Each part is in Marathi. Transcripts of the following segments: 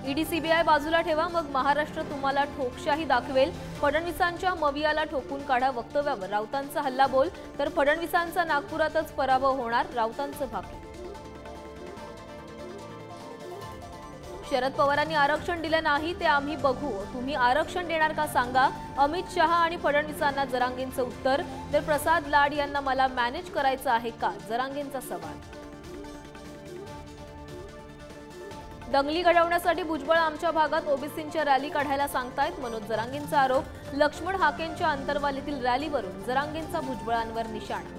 ईडी सीबीआय बाजूला ठेवा, मग महाराष्ट्र तुम्हाला ठोकशाही दाखवेल। फडणवीसांच्या मवियाला ठोकून काढा वक्तव्यावर राऊतांचा हल्लाबोल, तर फडणवीसांचा नागपुरातच पराभव होणार, राऊतांचं भाकीत। शरद पवारांनी आरक्षण दिलं नाही ते आम्ही बघू, तुम्ही आरक्षण देणार का सांगा। अमित शहा आणि फडणवीसांना जरांगेंचं उत्तर, तर प्रसाद लाड यांना मला मॅनेज करायचं आहे का, जरांगेंचा सवाल। दंगली घडवण्यासाठी भुजबळ आमच्या भागात ओबीसींच्या रॅली काढायला सांगतायत, मनोज जरांगेंचा आरोप। लक्ष्मण हाकेंच्या अंतरवालीतील रॅलीवरून जरांगेंचा भुजबळांवर निशाणा।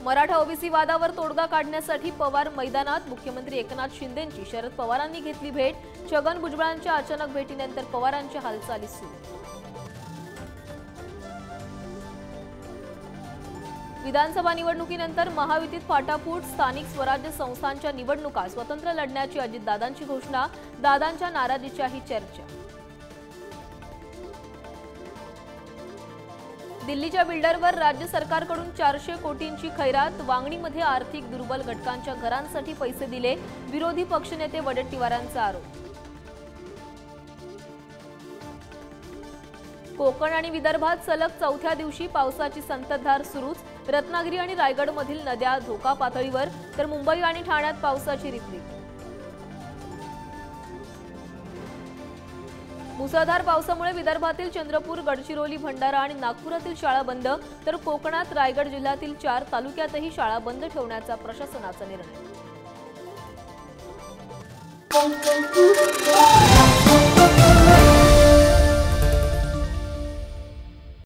मराठा ओबीसी वादावर तोडगा काढण्यासाठी पवार मैदानात, मुख्यमंत्री एकनाथ शिंदेंची शरद पवारांनी घेतली भेट। छगन भुजबळांच्या अचानक भेटीनंतर पवारांच्या हालचाली सुरू। विधानसभा निवडणुकीनंतर महायुतीत फाटाफूट, स्थानिक स्वराज्य संस्थांच्या निवडणुका स्वतंत्र लढण्याची अजितदादांची घोषणा, दादांच्या नाराजीच्याही चर्चा। दिल्लीच्या बिल्डरवर राज्य सरकारकडून 400 कोटींची खैरात, वांगणीमध्ये आर्थिक दुर्बल घटकांच्या घरांसाठी पैसे दिले, विरोधी पक्षनेते वडेट्टीवारांचा आरोप। कोकण आणि विदर्भात सलग चौथ्या दिवशी पावसाची संततधार सुरूच, रत्नागिरी आणि रायगडमधील नद्या धोका पातळीवर, तर मुंबई आणि ठाण्यात पावसाची रिपरिप। मुसळधार पावसामुळे विदर्भातील चंद्रपूर, गडचिरोली, भंडारा आणि नागपुरातील शाळा बंद, तर कोकणात रायगड जिल्ह्यातील 4 तालुक्यातही शाळा बंद ठेवण्याचा प्रशासनाचा निर्णय।